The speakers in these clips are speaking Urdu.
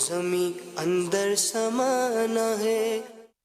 ਜ਼ਮੀਂ ਅੰਦਰ ਸਮਾਨਾ ਹੈ।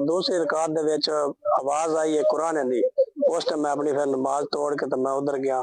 ਦੂਸਰੀ ਰਕਾਤ ਦੇ ਵਿੱਚ ਆਵਾਜ਼ ਆਈ ਹੈ ਕੁਰਾਨ ਦੀ, ਉਸ ਟਾਈਮ ਮੈਂ ਆਪਣੀ ਫਿਰ ਨਮਾਜ਼ ਤੋੜ ਕੇ ਤੇ ਮੈਂ ਉਧਰ ਗਿਆ।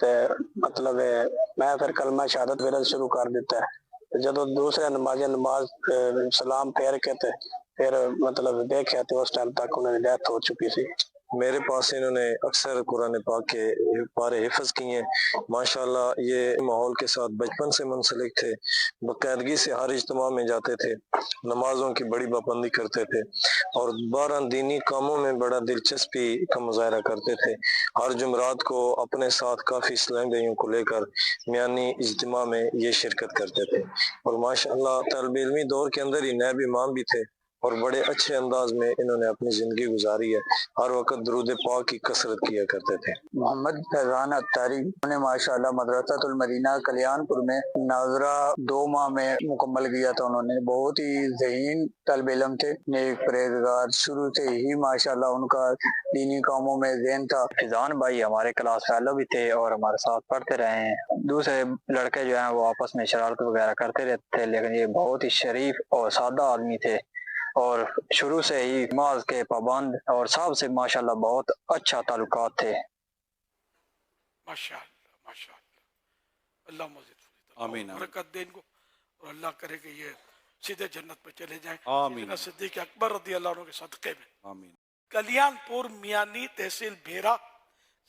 ਤੇ ਮਤਲਬ ਮੈਂ ਫਿਰ ਕਲਮਾ ਸ਼ਹਾਦਤ ਵਿਰਦ ਸ਼ੁਰੂ ਕਰ ਦਿੱਤਾ। ਜਦੋਂ ਦੂਸਰੇ ਨਮਾਜ਼ ਸਲਾਮ ਫੇਰ ਕੇ ਤੇ ਫਿਰ ਮਤਲਬ ਦੇਖਿਆ ਤੇ ਉਸ ਟਾਈਮ تک انہوں نے ڈیتھ ہو چکی سی۔ میرے پاس انہوں نے اکثر قرآن پاک کے پارے حفظ کیے ہیں ماشاءاللہ۔ یہ ماحول کے ساتھ بچپن سے منسلک تھے، باقاعدگی سے ہر اجتماع میں جاتے تھے، نمازوں کی بڑی پابندی کرتے تھے اور بارہ دینی کاموں میں بڑا دلچسپی کا مظاہرہ کرتے تھے۔ ہر جمعرات کو اپنے ساتھ کافی اسلام بھائیوں کو لے کر میانی اجتماع میں یہ شرکت کرتے تھے اور ماشاءاللہ طالب علمی دور کے اندر ہی نائب امام بھی تھے اور بڑے اچھے انداز میں انہوں نے اپنی زندگی گزاری ہے۔ ہر وقت درود پاک کی کثرت کیا کرتے تھے۔ محمد فیضان اتاری نے ماشاءاللہ مدرسۃ المدینہ کلیان پور میں ناظرہ 2 ماہ میں مکمل کیا تھا۔ انہوں نے بہت ہی ذہین طالب علم تھے، نیک پرہیزگار، شروع سے ہی ماشاءاللہ ان کا دینی کاموں میں ذہن تھا۔ فیضان بھائی ہمارے کلاس فیلو بھی تھے اور ہمارے ساتھ پڑھتے رہے ہیں۔ دوسرے لڑکے جو ہیں وہ آپس میں شرارت وغیرہ کرتے رہتے تھے، لیکن یہ بہت ہی شریف اور سادہ آدمی تھے اور شروع سے ہی نماز کے پابند اور صاحب سے ماشاءاللہ بہت اچھا تعلقات تھے۔ ماشاءاللہ ماشاءاللہ، اللہ مزید آمین برکت دے ان کو اور اللہ کرے کہ یہ سیدھے جنت پہ چلے جائیں آمین صدیق اکبر رضی اللہ عنہ کے صدقے میں۔ آمین۔ کلیان پور میانی، تحصیل بھیرا،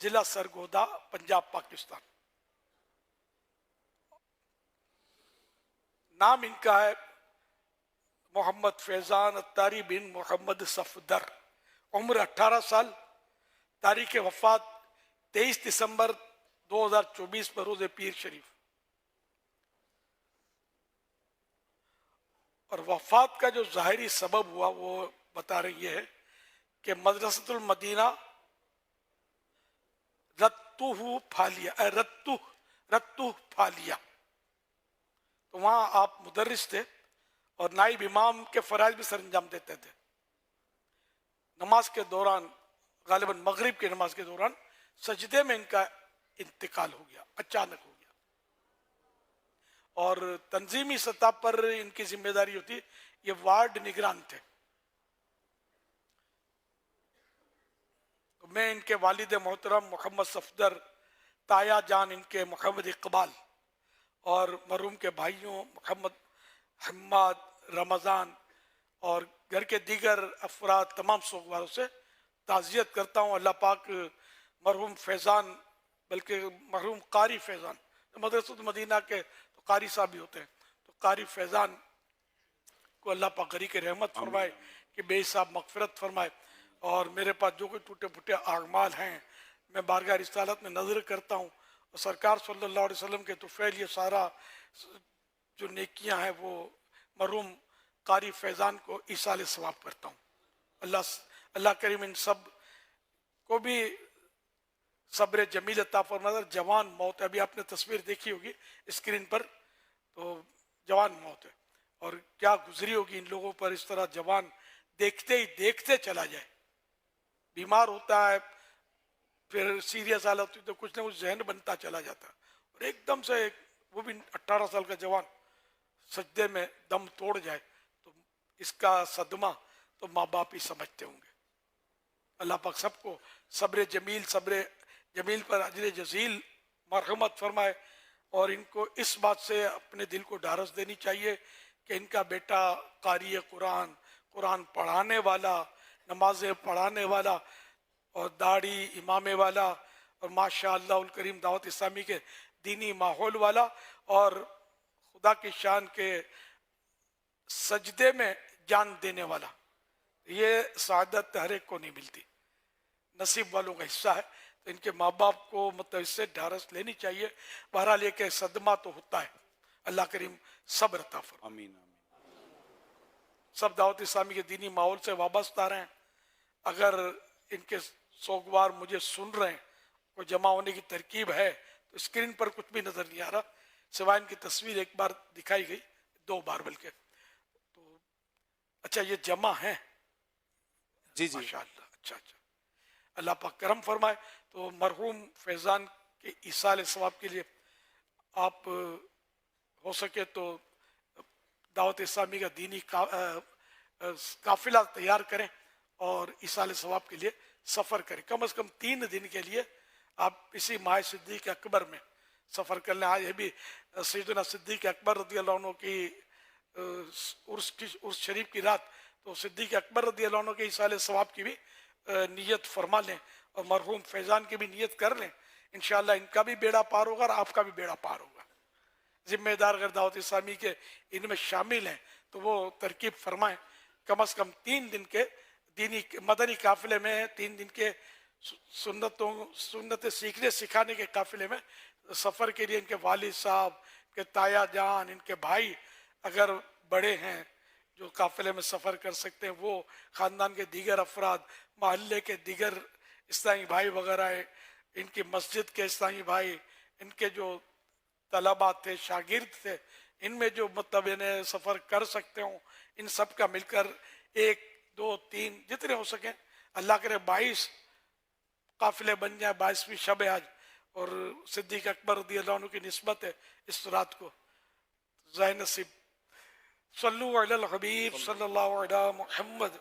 ضلع سرگودا، پنجاب، پاکستان۔ نام ان کا ہے محمد فیضان اتاری بن محمد صفدر، عمر 18 سال، تاریخ وفات 23 دسمبر 2024 پر روز پیر شریف۔ اور وفات کا جو ظاہری سبب ہوا وہ بتا رہی ہے کہ مدرسۃ المدینہ رتو پھالیا، تو وہاں آپ مدرس تھے اور نائب امام کے فرائض بھی سر انجام دیتے تھے۔ نماز کے دوران، غالباً مغرب کی نماز کے دوران، سجدے میں ان کا انتقال ہو گیا، اچانک ہو گیا۔ اور تنظیمی سطح پر ان کی ذمہ داری ہوتی، یہ وارڈ نگران تھے۔ تو میں ان کے والد محترم محمد صفدر، تایا جان ان کے محمد اقبال اور مرحوم کے بھائیوں محمد حماد، رمضان اور گھر کے دیگر افراد، تمام سوگواروں سے تعزیت کرتا ہوں۔ اللہ پاک مرحوم فیضان، بلکہ مرحوم قاری فیضان، مدرسۃ المدینہ کے تو قاری صاحب بھی ہوتے ہیں، تو قاری فیضان کو اللہ پاک غریق رحمت فرمائے کہ بے حساب مغفرت فرمائے۔ اور میرے پاس جو کوئی ٹوٹے پھوٹے اعمال ہیں، میں بارگاہ رسالت میں نظر کرتا ہوں اور سرکار صلی اللہ علیہ وسلم کے طفیل یہ سارا جو نیکیاں ہیں وہ مرحوم قاری فیضان کو ایصال ثواب کرتا ہوں۔ اللہ کریم ان سب کو بھی صبر جمیل عطا فرمائے۔ جوان موت ہے، ابھی آپ نے تصویر دیکھی ہوگی اسکرین پر، تو جوان موت ہے، اور کیا گزری ہوگی ان لوگوں پر، اس طرح جوان دیکھتے ہی دیکھتے چلا جائے۔ بیمار ہوتا ہے، پھر سیریس حالت ہوئی تو کچھ نہ کچھ ذہن بنتا چلا جاتا ہے، اور ایک دم سے وہ بھی 18 سال کا جوان سجدے میں دم توڑ جائے، تو اس کا صدمہ تو ماں باپ ہی سمجھتے ہوں گے۔ اللہ پاک سب کو صبر جمیل پر اجر جزیل مرحمت فرمائے، اور ان کو اس بات سے اپنے دل کو ڈھارس دینی چاہیے کہ ان کا بیٹا قاری قرآن پڑھانے والا، نمازیں پڑھانے والا اور داڑھی امامے والا، اور ماشاء اللہ الکریم دعوت اسلامی کے دینی ماحول والا، اور خدا کی شان کے سجدے میں جان دینے والا، یہ سعادت ہر ایک کو نہیں ملتی، نصیب والوں کا حصہ ہے۔ تو ان کے ماں باپ کو مطلب اس سے ڈھارس لینی چاہیے۔ بہرحال یہ کہ صدمہ تو ہوتا ہے، اللہ کریم صبر عطا فرمائے۔ آمین۔ سب دعوت اسلامی کے دینی ماحول سے وابستہ رہیں۔ اگر ان کے سوگوار مجھے سن رہے ہیں، کوئی جمع ہونے کی ترکیب ہے تو اسکرین پر کچھ بھی نظر نہیں آ رہا سوائے ان کی تصویر ایک بار دکھائی گئی 2 بار بلکہ تو اچھا یہ جمع ہے جی جی ماشاءاللہ اچھا اللہ پاک کرم فرمائے تو مرحوم فیضان کے ایصال ثواب کے لیے آپ ہو سکے تو دعوت اسلامی کا دینی قافلہ تیار کریں اور ایصال ثواب کے لیے سفر کریں کم از کم 3 دن کے لیے آپ اسی ماہ صدیق اکبر میں سفر کر لیں. آج یہ بھی سیدنا صدیق اکبر رضی اللہ عنہ کی عرس شریف کی رات تو صدیق اکبر رضی اللہ عنہ کے ایصال ثواب کی بھی نیت فرما لیں اور مرحوم فیضان کی بھی نیت کر لیں انشاءاللہ ان کا بھی بیڑا پار ہوگا اور آپ کا بھی بیڑا پار ہوگا. ذمہ دار اگر دعوت اسلامی کے ان میں شامل ہیں تو وہ ترکیب فرمائیں کم از کم 3 دن کے دینی مدنی قافلے میں 3 دن کے سنت سیکھنے سکھانے کے قافلے میں سفر کے لیے ان کے والد صاحب ان کے تایا جان ان کے بھائی اگر بڑے ہیں جو قافلے میں سفر کر سکتے ہیں وہ خاندان کے دیگر افراد محلے کے دیگر اسلامی بھائی وغیرہ ہیں ان کی مسجد کے اسلامی بھائی ان کے جو طلباء تھے شاگرد تھے ان میں جو مطلب انہیں سفر کر سکتے ہوں ان سب کا مل کر 1 2 3 جتنے ہو سکیں اللہ کرے 22 قافلے بن جائیں 22ویں شب آج اور صدیق اکبر رضی اللہ عنہ کی نسبت ہے اس رات کو ذائع نصیب صلو علی الحبیب صلی اللہ علیہ محمد